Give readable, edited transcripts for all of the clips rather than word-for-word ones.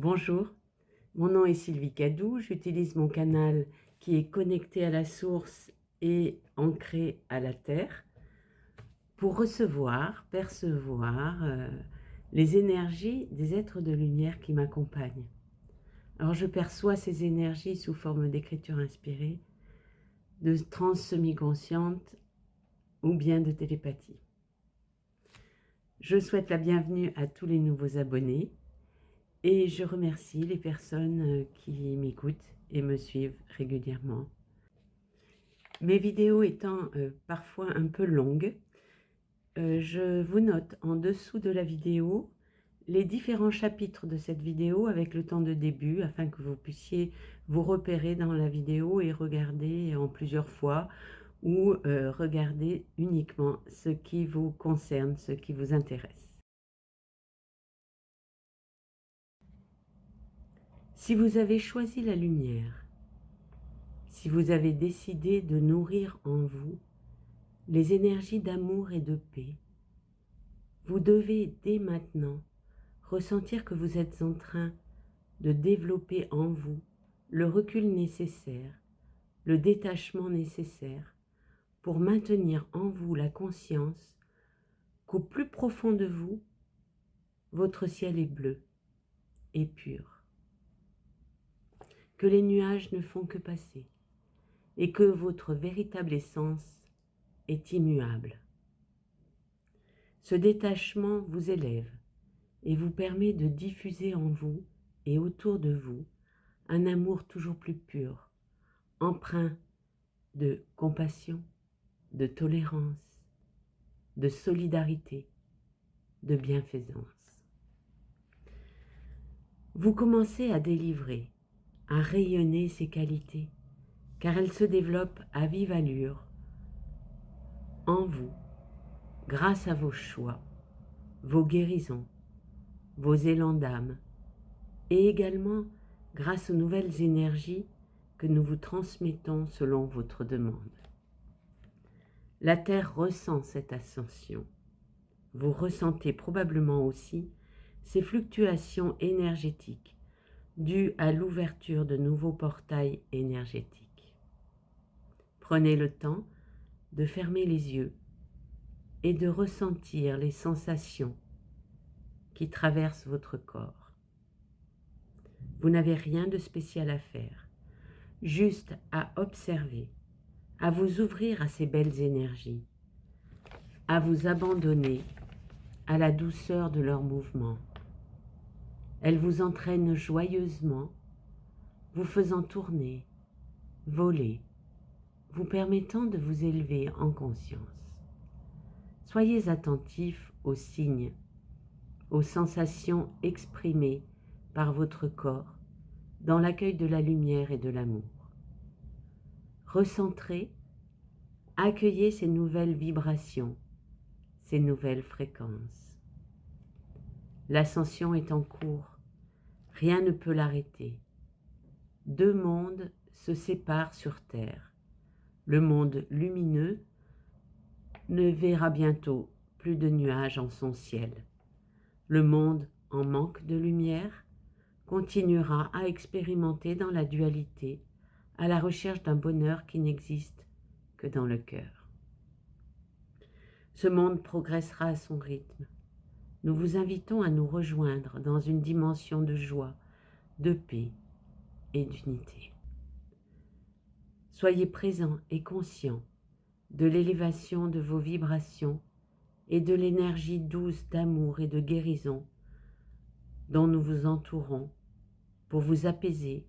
Bonjour, mon nom est Sylvie Cadou, j'utilise mon canal qui est connecté à la source et ancré à la terre pour recevoir, percevoir les énergies des êtres de lumière qui m'accompagnent. Alors je perçois ces énergies sous forme d'écriture inspirée, de transe semi-consciente ou bien de télépathie. Je souhaite la bienvenue à tous les nouveaux abonnés. Et je remercie les personnes qui m'écoutent et me suivent régulièrement. Mes vidéos étant parfois un peu longues, je vous note en dessous de la vidéo les différents chapitres de cette vidéo avec le temps de début afin que vous puissiez vous repérer dans la vidéo et regarder en plusieurs fois ou regarder uniquement ce qui vous concerne, ce qui vous intéresse. Si vous avez choisi la lumière, si vous avez décidé de nourrir en vous les énergies d'amour et de paix, vous devez dès maintenant ressentir que vous êtes en train de développer en vous le recul nécessaire, le détachement nécessaire pour maintenir en vous la conscience qu'au plus profond de vous, votre ciel est bleu et pur, que les nuages ne font que passer et que votre véritable essence est immuable. Ce détachement vous élève et vous permet de diffuser en vous et autour de vous un amour toujours plus pur, empreint de compassion, de tolérance, de solidarité, de bienfaisance. Vous commencez à délivrer, à rayonner ces qualités, car elles se développent à vive allure en vous, grâce à vos choix, vos guérisons, vos élans d'âme, et également grâce aux nouvelles énergies que nous vous transmettons selon votre demande. La Terre ressent cette ascension. Vous ressentez probablement aussi ces fluctuations énergétiques dues à l'ouverture de nouveaux portails énergétiques. Prenez le temps de fermer les yeux et de ressentir les sensations qui traversent votre corps. Vous n'avez rien de spécial à faire, juste à observer, à vous ouvrir à ces belles énergies, à vous abandonner à la douceur de leurs mouvements. Elles vous entraînent joyeusement, vous faisant tourner, voler, vous permettant de vous élever en conscience. Soyez attentifs aux signes, aux sensations exprimées par votre corps dans l'accueil de la lumière et de l'amour. Recentrez, accueillez ces nouvelles vibrations, ces nouvelles fréquences. L'ascension est en cours, rien ne peut l'arrêter. Deux mondes se séparent sur Terre. Le monde lumineux ne verra bientôt plus de nuages en son ciel. Le monde en manque de lumière continuera à expérimenter dans la dualité, à la recherche d'un bonheur qui n'existe que dans le cœur. Ce monde progressera à son rythme. Nous vous invitons à nous rejoindre dans une dimension de joie, de paix et d'unité. Soyez présents et conscients de l'élévation de vos vibrations et de l'énergie douce d'amour et de guérison dont nous vous entourons pour vous apaiser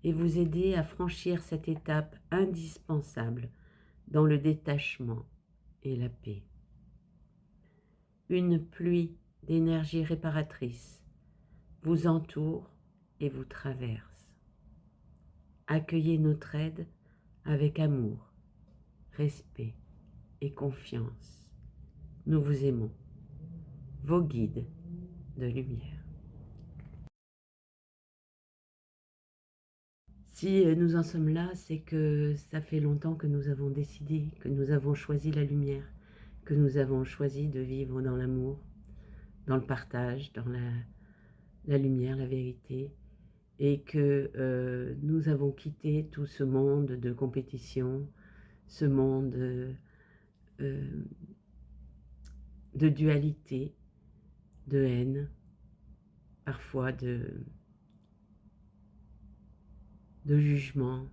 et vous aider à franchir cette étape indispensable dans le détachement et la paix. Une pluie d'énergie réparatrice vous entoure et vous traverse. Accueillez notre aide avec amour, respect et confiance. Nous vous aimons, vos guides de lumière. Si nous en sommes là, c'est que ça fait longtemps que nous avons décidé, que nous avons choisi la lumière, que nous avons choisi de vivre dans l'amour, dans le partage, dans la lumière, la vérité, et que nous avons quitté tout ce monde de compétition, ce monde de dualité, de haine, parfois de jugement,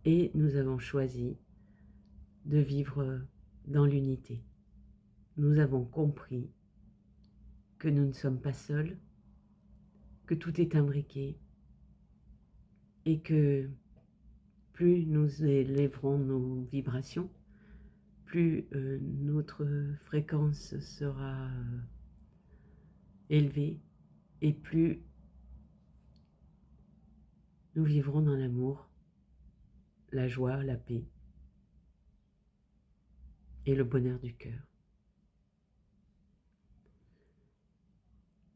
et nous avons choisi de vivre dans l'unité. Nous avons compris que nous ne sommes pas seuls, que tout est imbriqué, et que plus nous élèverons nos vibrations, plus notre fréquence sera élevée, et plus nous vivrons dans l'amour, la joie, la paix et le bonheur du cœur.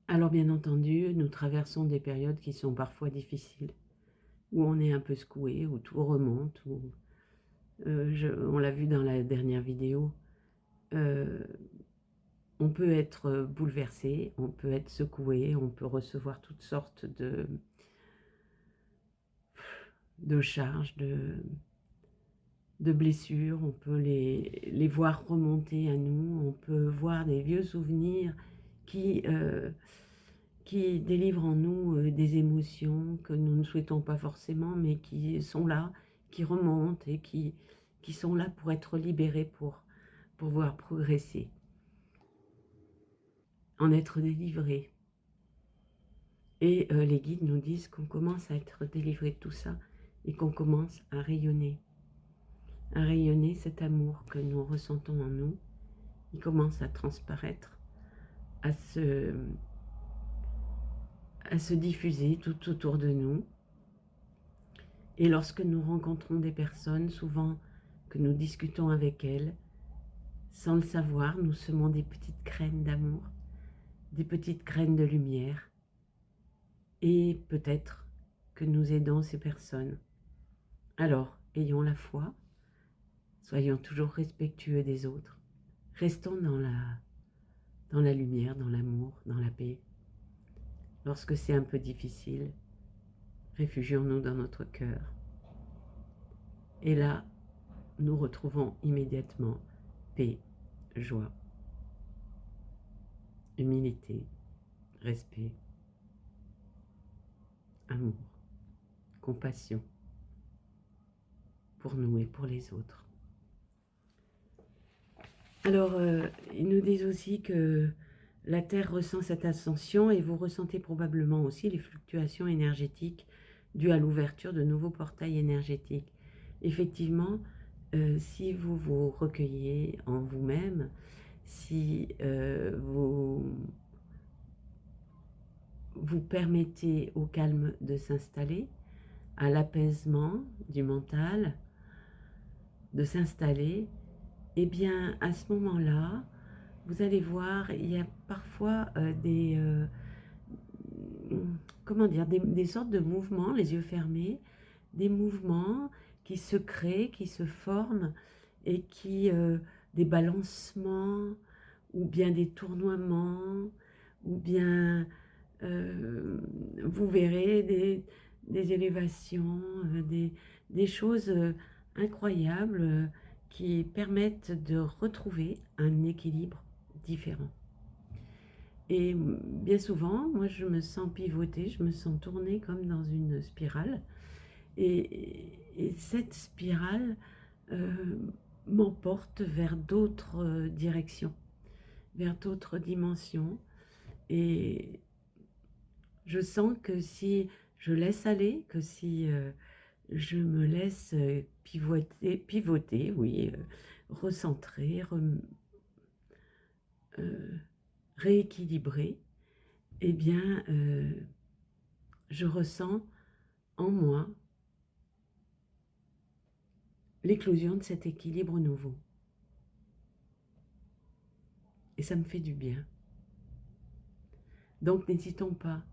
Alors bien entendu, nous traversons des périodes qui sont parfois difficiles, où on est un peu secoué, où tout remonte, où, on l'a vu dans la dernière vidéo, on peut être bouleversé, on peut être secoué, on peut recevoir toutes sortes de charges, de blessures, on peut les voir remonter à nous, on peut voir des vieux souvenirs qui délivrent en nous des émotions que nous ne souhaitons pas forcément, mais qui sont là, qui remontent et qui sont là pour être libérés, pour pouvoir progresser, en être délivrés. Et les guides nous disent qu'on commence à être délivré de tout ça et qu'on commence à rayonner cet amour que nous ressentons en nous. Il commence à transparaître, à se diffuser tout autour de nous. Et lorsque nous rencontrons des personnes, souvent que nous discutons avec elles, sans le savoir, nous semons des petites graines d'amour, des petites graines de lumière. Et peut-être que nous aidons ces personnes. Alors, ayons la foi, soyons toujours respectueux des autres, restons dans la lumière, dans l'amour, dans la paix. Lorsque c'est un peu difficile, réfugions-nous dans notre cœur. Et là, nous retrouvons immédiatement paix, joie, humilité, respect, amour, compassion pour nous et pour les autres. Alors, ils nous disent aussi que la Terre ressent cette ascension et vous ressentez probablement aussi les fluctuations énergétiques dues à l'ouverture de nouveaux portails énergétiques. Effectivement, si vous vous recueillez en vous-même, si vous permettez au calme de s'installer, à l'apaisement du mental de s'installer, eh bien à ce moment-là, vous allez voir, il y a parfois des sortes de mouvements, les yeux fermés, des mouvements qui se créent, qui se forment et qui, des balancements ou bien des tournoiements ou bien vous verrez des élévations, des choses incroyables qui permettent de retrouver un équilibre différent. Et bien souvent, moi je me sens pivotée, je me sens tournée comme dans une spirale. Et cette spirale m'emporte vers d'autres directions, vers d'autres dimensions. Et je sens que si je laisse aller, que si je me laisse pivoter, oui, recentrer, rééquilibrer, eh bien, je ressens en moi l'éclosion de cet équilibre nouveau. Et ça me fait du bien. Donc n'hésitons pas,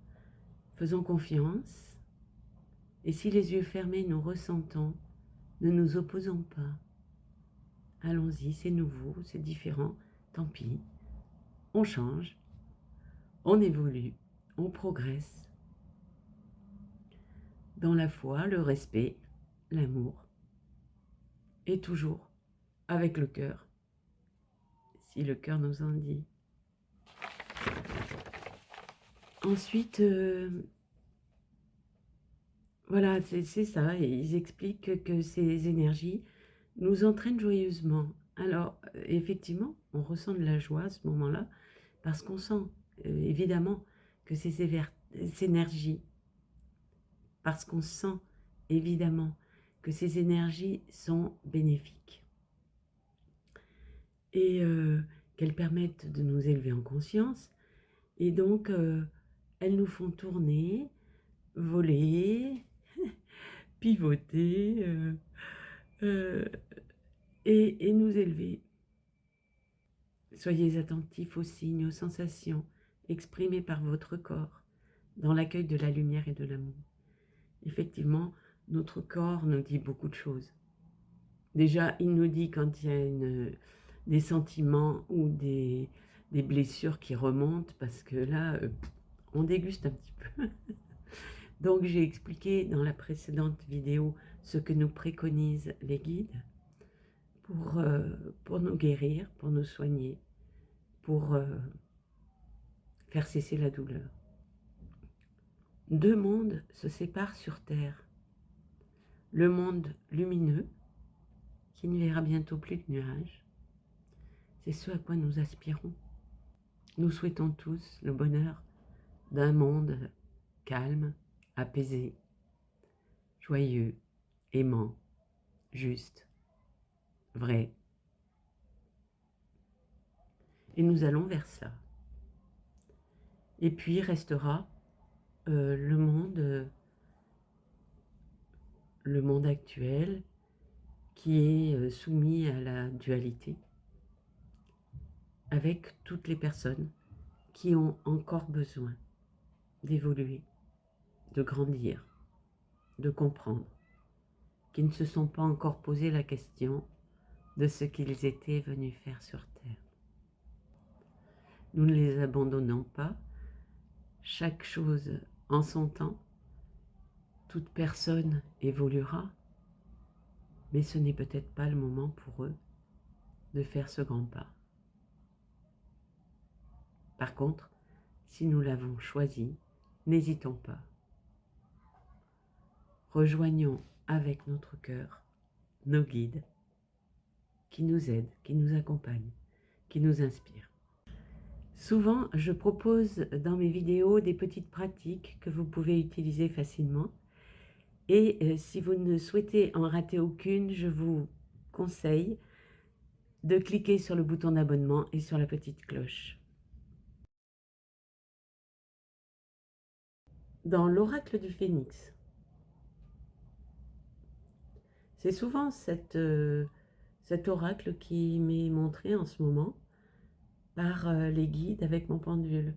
faisons confiance. Et si les yeux fermés nous ressentons, ne nous opposons pas. Allons-y, c'est nouveau, c'est différent, tant pis, on change. on évolue, on progresse dans la foi, le respect, l'amour, et toujours avec le cœur, si le cœur nous en dit. Ensuite, voilà, c'est ça, et ils expliquent que ces énergies nous entraînent joyeusement. Alors, effectivement, on ressent de la joie à ce moment-là, parce qu'on sent, évidemment, que ces énergies, parce qu'on sent, évidemment, que ces énergies sont bénéfiques. Et qu'elles permettent de nous élever en conscience, et donc elles nous font tourner, voler, pivoter, et nous élever. Soyez attentifs aux signes, aux sensations exprimées par votre corps dans l'accueil de la lumière et de l'amour. Effectivement, notre corps nous dit beaucoup de choses. Déjà, il nous dit quand il y a des sentiments ou des blessures qui remontent, parce que là, on déguste un petit peu. Donc, j'ai expliqué dans la précédente vidéo ce que nous préconisent les guides pour nous guérir, pour nous soigner, pour faire cesser la douleur. Deux mondes se séparent sur Terre. Le monde lumineux, qui ne verra bientôt plus de nuages, c'est ce à quoi nous aspirons. Nous souhaitons tous le bonheur d'un monde calme, apaisé, joyeux, aimant, juste, vrai. Et nous allons vers ça. Et puis restera le monde actuel qui est soumis à la dualité, avec toutes les personnes qui ont encore besoin d'évoluer, de grandir, de comprendre, qui ne se sont pas encore posé la question de ce qu'ils étaient venus faire sur Terre. Nous ne les abandonnons pas, chaque chose en son temps, toute personne évoluera, mais ce n'est peut-être pas le moment pour eux de faire ce grand pas. Par contre, si nous l'avons choisi, n'hésitons pas. Rejoignons avec notre cœur nos guides qui nous aident, qui nous accompagnent, qui nous inspirent. Souvent, je propose dans mes vidéos des petites pratiques que vous pouvez utiliser facilement. Et si vous ne souhaitez en rater aucune, je vous conseille de cliquer sur le bouton d'abonnement et sur la petite cloche. Dans l'oracle du phénix, c'est souvent cet oracle qui m'est montré en ce moment par les guides avec mon pendule.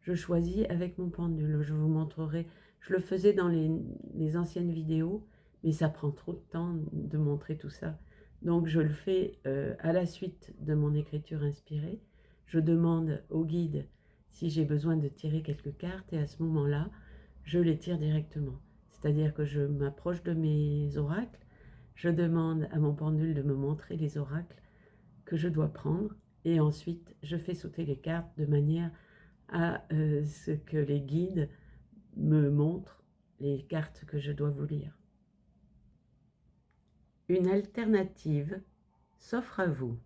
Je choisis avec mon pendule, je vous montrerai. Je le faisais dans les anciennes vidéos, mais ça prend trop de temps de montrer tout ça. Donc je le fais à la suite de mon écriture inspirée. Je demande au guide si j'ai besoin de tirer quelques cartes et à ce moment-là, je les tire directement. C'est-à-dire que je m'approche de mes oracles, je demande à mon pendule de me montrer les oracles que je dois prendre et ensuite je fais sauter les cartes de manière à ce que les guides me montrent les cartes que je dois vous lire. Une alternative s'offre à vous.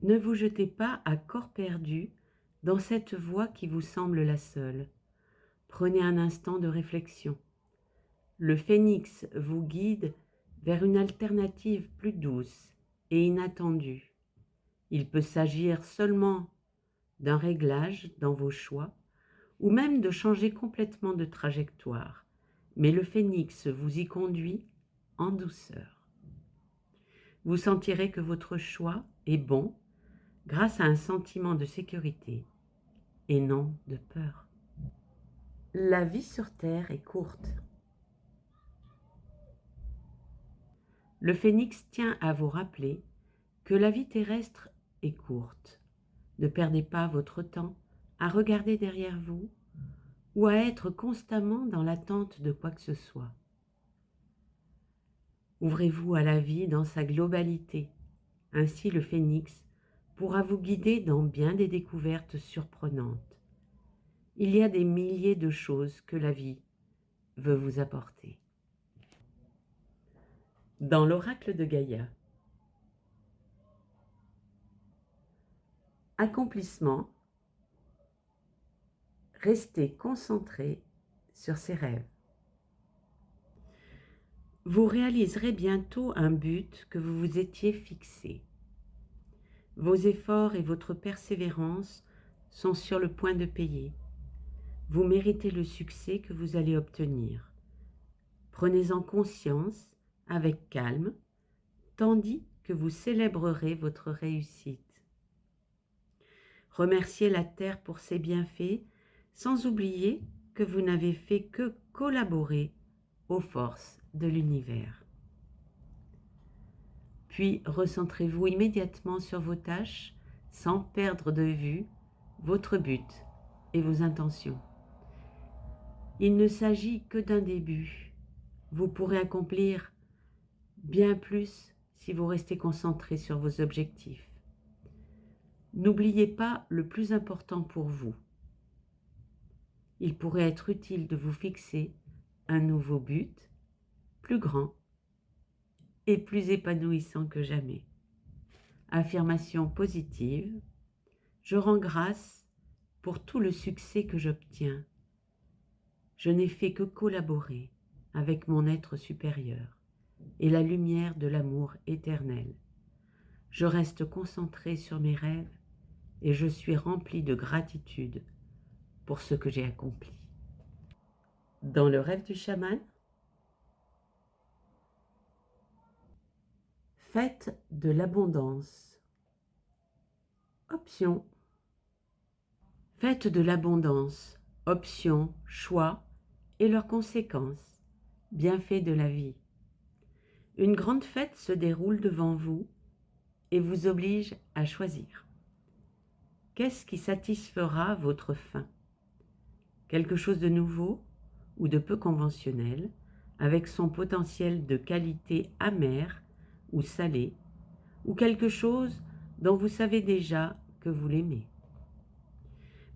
Ne vous jetez pas à corps perdu dans cette voie qui vous semble la seule. Prenez un instant de réflexion. Le phénix vous guide vers une alternative plus douce et inattendue. Il peut s'agir seulement d'un réglage dans vos choix ou même de changer complètement de trajectoire, mais le phénix vous y conduit en douceur. Vous sentirez que votre choix est bon grâce à un sentiment de sécurité et non de peur. La vie sur Terre est courte. Le phénix tient à vous rappeler que la vie terrestre est courte. Ne perdez pas votre temps à regarder derrière vous ou à être constamment dans l'attente de quoi que ce soit. Ouvrez-vous à la vie dans sa globalité. Ainsi le phénix pourra vous guider dans bien des découvertes surprenantes. Il y a des milliers de choses que la vie veut vous apporter. Dans l'oracle de Gaïa, accomplissement, restez concentré sur ses rêves. Vous réaliserez bientôt un but que vous vous étiez fixé. Vos efforts et votre persévérance sont sur le point de payer. Vous méritez le succès que vous allez obtenir. Prenez-en conscience avec calme, tandis que vous célébrerez votre réussite. Remerciez la Terre pour ses bienfaits, sans oublier que vous n'avez fait que collaborer aux forces de l'univers. Puis recentrez-vous immédiatement sur vos tâches, sans perdre de vue votre but et vos intentions. Il ne s'agit que d'un début. Vous pourrez accomplir bien plus si vous restez concentré sur vos objectifs. N'oubliez pas le plus important pour vous. Il pourrait être utile de vous fixer un nouveau but, plus grand et plus épanouissant que jamais. Affirmation positive. Je rends grâce pour tout le succès que j'obtiens. Je n'ai fait que collaborer avec mon être supérieur et la lumière de l'amour éternel. Je reste concentré sur mes rêves et je suis rempli de gratitude pour ce que j'ai accompli. Dans le rêve du chaman, faites de l'abondance. Option. Faites de l'abondance, options, choix et leurs conséquences, bienfaits de la vie. Une grande fête se déroule devant vous et vous oblige à choisir. Qu'est-ce qui satisfera votre faim? Quelque chose de nouveau ou de peu conventionnel, avec son potentiel de qualité amère ou salée, ou quelque chose dont vous savez déjà que vous l'aimez.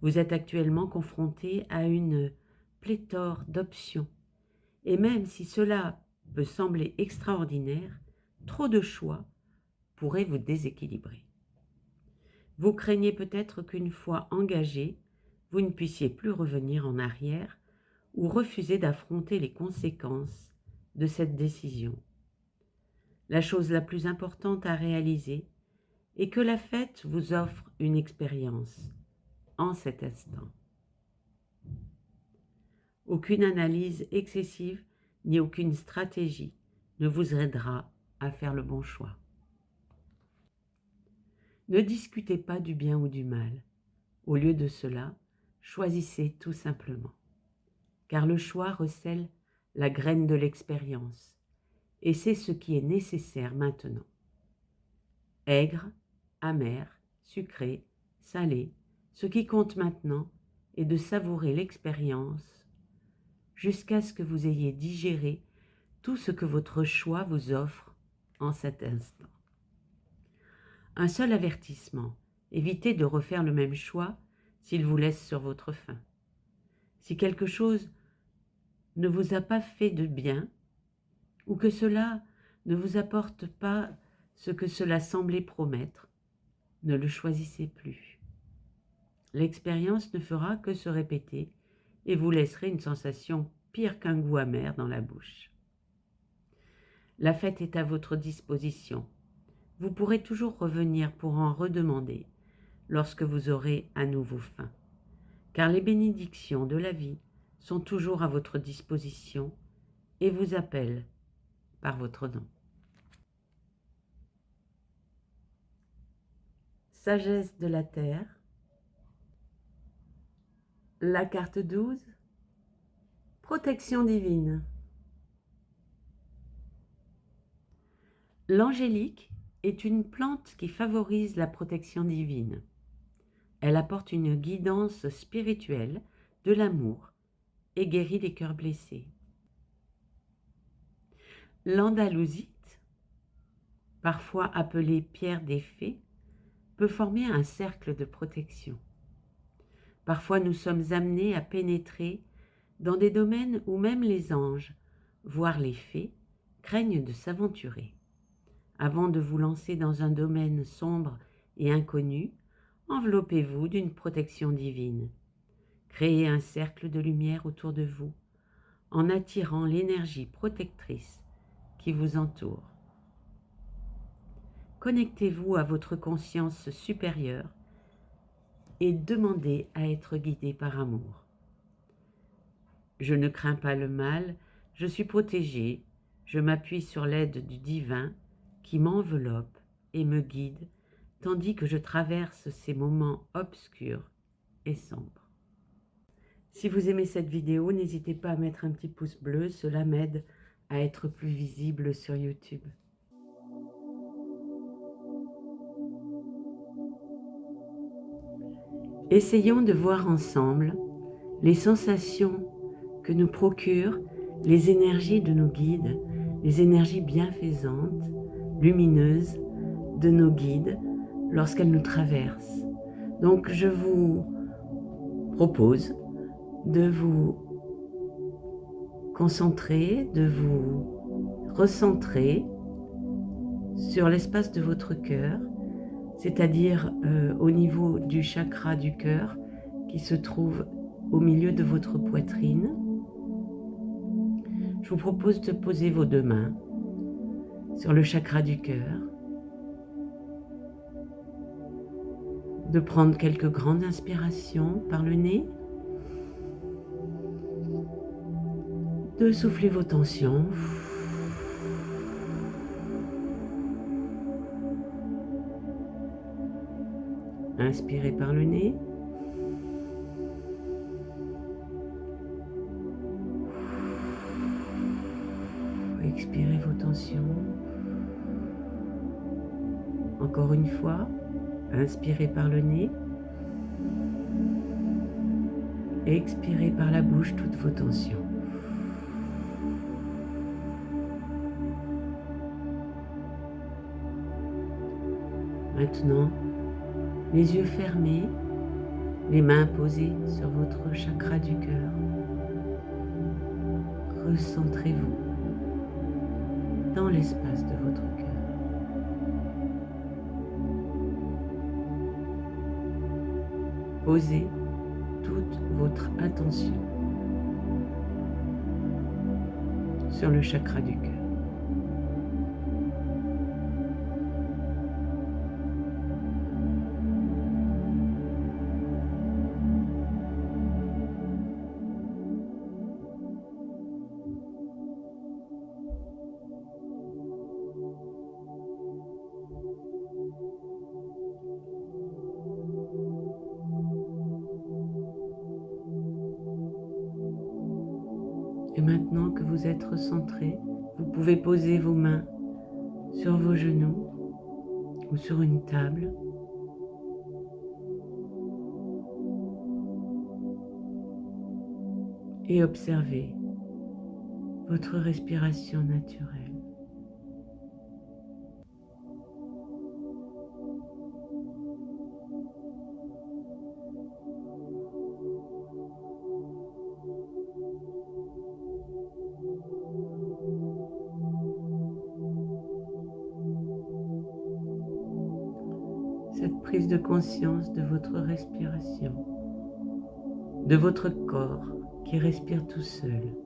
Vous êtes actuellement confronté à une pléthore d'options, et même si cela peut sembler extraordinaire, trop de choix pourrait vous déséquilibrer. Vous craignez peut-être qu'une fois engagé, vous ne puissiez plus revenir en arrière ou refuser d'affronter les conséquences de cette décision. La chose la plus importante à réaliser est que la fête vous offre une expérience en cet instant. Aucune analyse excessive ni aucune stratégie ne vous aidera à faire le bon choix. Ne discutez pas du bien ou du mal. Au lieu de cela, choisissez tout simplement. Car le choix recèle la graine de l'expérience, et c'est ce qui est nécessaire maintenant. Aigre, amer, sucré, salé, ce qui compte maintenant est de savourer l'expérience jusqu'à ce que vous ayez digéré tout ce que votre choix vous offre en cet instant. Un seul avertissement, évitez de refaire le même choix s'il vous laisse sur votre faim. Si quelque chose ne vous a pas fait de bien, ou que cela ne vous apporte pas ce que cela semblait promettre, ne le choisissez plus. L'expérience ne fera que se répéter et vous laisserez une sensation pire qu'un goût amer dans la bouche. La fête est à votre disposition. Vous pourrez toujours revenir pour en redemander lorsque vous aurez à nouveau faim, car les bénédictions de la vie sont toujours à votre disposition et vous appellent par votre nom. Sagesse de la Terre, la carte 12, protection divine. L'angélique est une plante qui favorise la protection divine. Elle apporte une guidance spirituelle, de l'amour et guérit les cœurs blessés. L'andalousite, parfois appelée pierre des fées, peut former un cercle de protection. Parfois nous sommes amenés à pénétrer dans des domaines où même les anges, voire les fées, craignent de s'aventurer. Avant de vous lancer dans un domaine sombre et inconnu, enveloppez-vous d'une protection divine. Créez un cercle de lumière autour de vous en attirant l'énergie protectrice qui vous entoure. Connectez-vous à votre conscience supérieure et demandez à être guidé par amour. Je ne crains pas le mal, je suis protégé, je m'appuie sur l'aide du divin qui m'enveloppe et me guide tandis que je traverse ces moments obscurs et sombres. Si vous aimez cette vidéo, n'hésitez pas à mettre un petit pouce bleu, cela m'aide à être plus visible sur YouTube. Essayons de voir ensemble les sensations que nous procurent les énergies de nos guides, les énergies bienfaisantes, lumineuses de nos guides lorsqu'elles nous traversent. Donc je vous propose de vous concentrer, de vous recentrer sur l'espace de votre cœur, c'est-à-dire au niveau du chakra du cœur qui se trouve au milieu de votre poitrine. Je vous propose de poser vos deux mains sur le chakra du cœur, de prendre quelques grandes inspirations par le nez, de souffler vos tensions. Inspirez par le nez. Expirez vos tensions. Encore une fois, inspirez par le nez. Expirez par la bouche toutes vos tensions. Maintenant, les yeux fermés, les mains posées sur votre chakra du cœur. Recentrez-vous dans l'espace de votre cœur. Posez toute votre attention sur le chakra du cœur. Et maintenant que vous êtes recentré, vous pouvez poser vos mains sur vos genoux ou sur une table. Et observez votre respiration naturelle. Cette prise de conscience de votre respiration, de votre corps qui respire tout seul,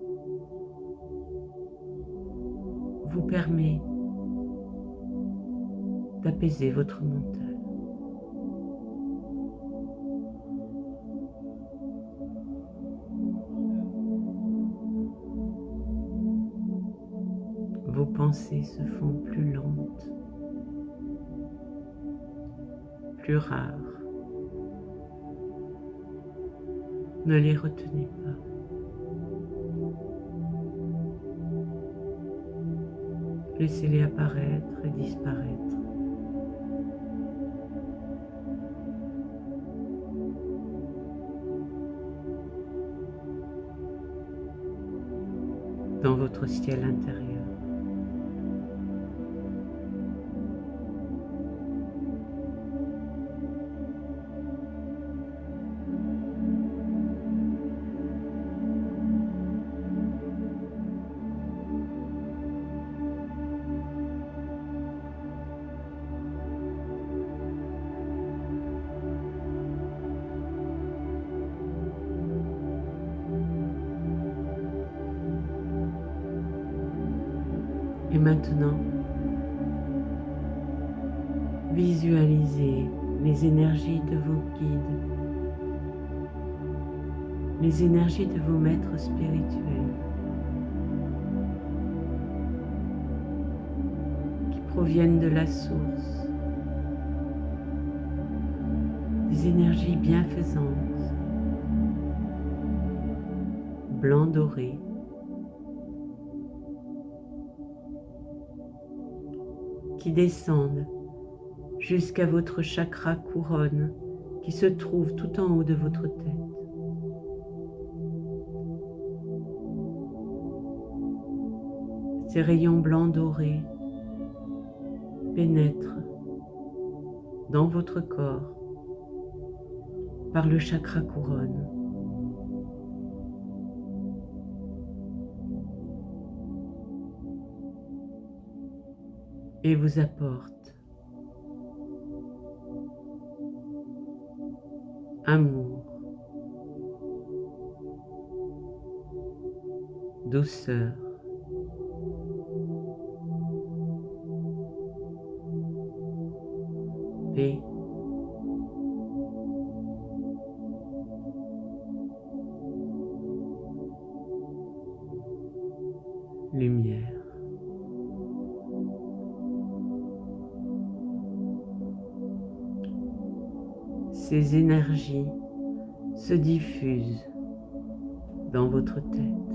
vous permet d'apaiser votre mental. Vos pensées se font plus lentes, plus rares. Ne les retenez pas. Laissez-les apparaître et disparaître. dans votre ciel intérieur. Et maintenant, visualisez les énergies de vos guides, les énergies de vos maîtres spirituels qui proviennent de la source, des énergies bienfaisantes, blanc doré, qui descendent jusqu'à votre chakra couronne qui se trouve tout en haut de votre tête. Ces rayons blancs dorés pénètrent dans votre corps par le chakra couronne. Et vous apportent amour, douceur, paix, lumière. Ces énergies se diffusent dans votre tête,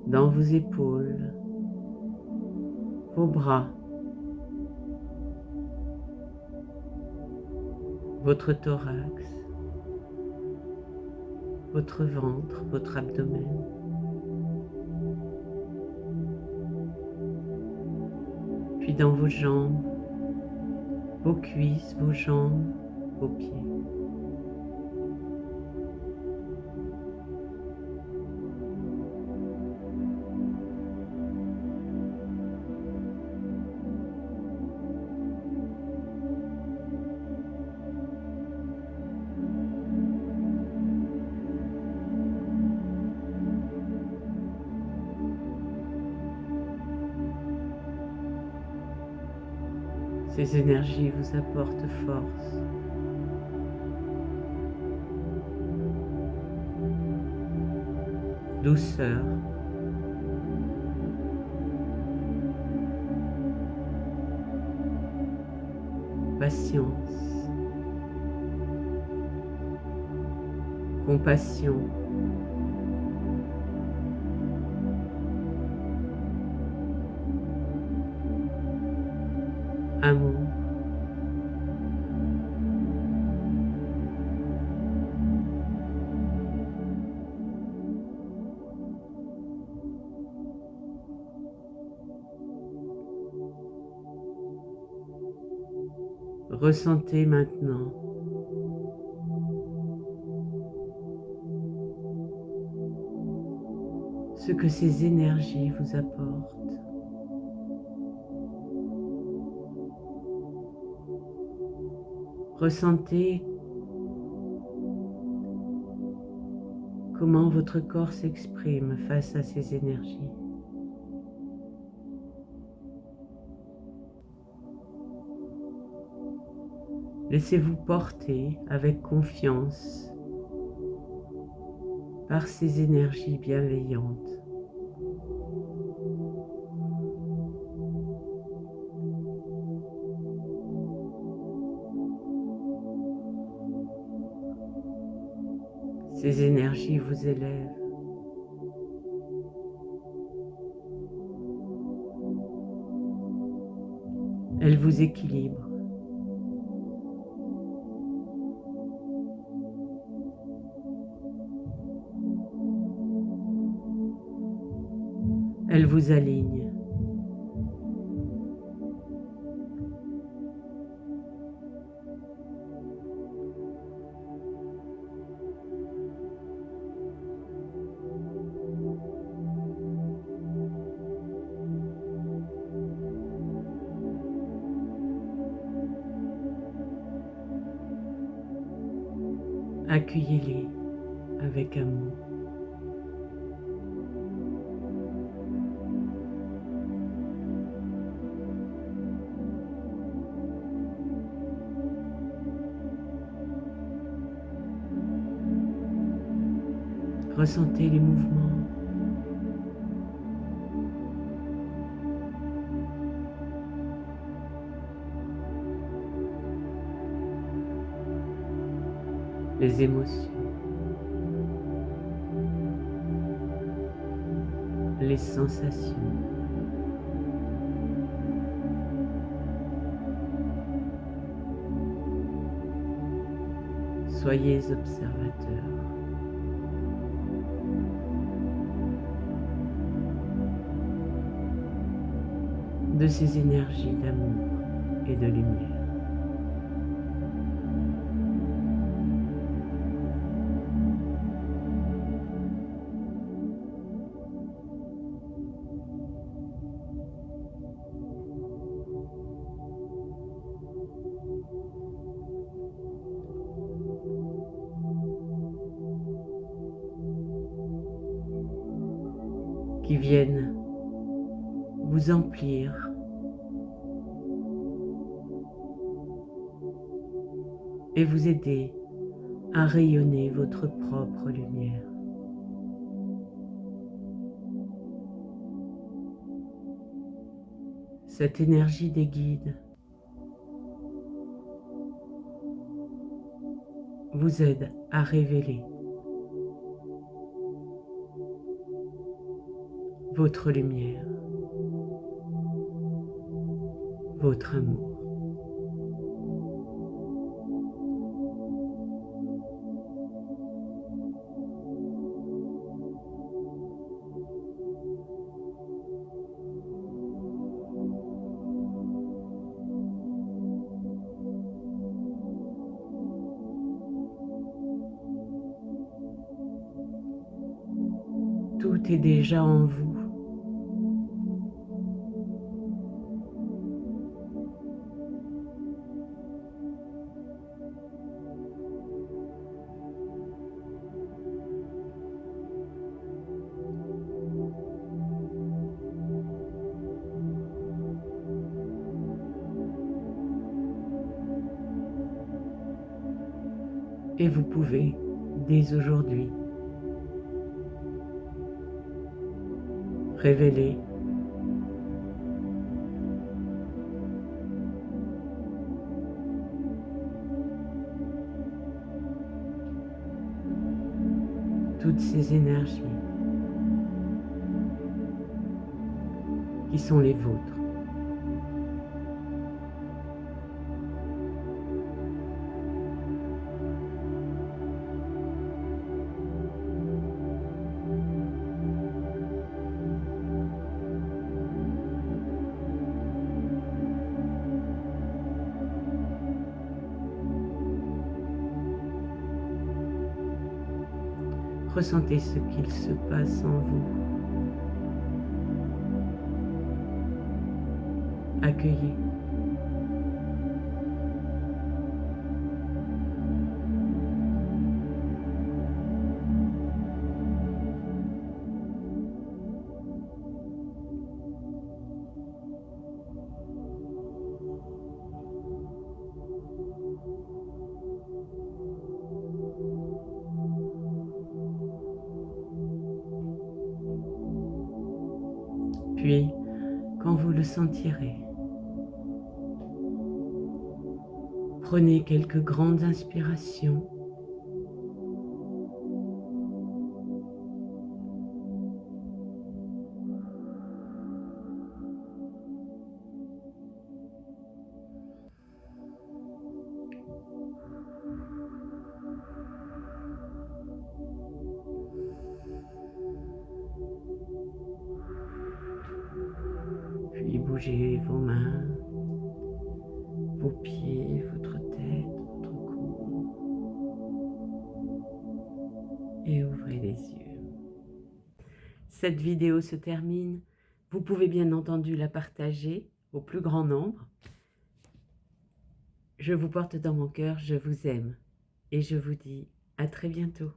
dans vos épaules, vos bras, votre thorax, votre ventre, votre abdomen. Puis dans vos jambes, vos cuisses, vos jambes, vos pieds. Ces énergies vous apportent force, douceur, patience, compassion, amour. Ressentez maintenant ce que ces énergies vous apportent. Ressentez comment votre corps s'exprime face à ces énergies. Laissez-vous porter avec confiance par ces énergies bienveillantes. Ces énergies vous élèvent. Elles vous équilibrent. Elle vous aligne. Accueillez-les avec amour. Ressentez les mouvements. Les émotions. Les sensations. Soyez observateurs. De ces énergies d'amour et de lumière. Qui viennent vous emplir et vous aider à rayonner votre propre lumière. Cette énergie des guides vous aide à révéler votre lumière, votre amour. Tout est déjà en vous. Et vous pouvez, dès aujourd'hui, révéler toutes ces énergies qui sont les vôtres. Ressentez ce qu'il se passe en vous. Accueillez. Puis, quand vous le sentirez, prenez quelques grandes inspirations. bougez vos mains, vos pieds, votre tête, votre cou. Et ouvrez les yeux. Cette vidéo se termine. Vous pouvez bien entendu la partager au plus grand nombre. Je vous porte dans mon cœur, je vous aime et je vous dis à très bientôt.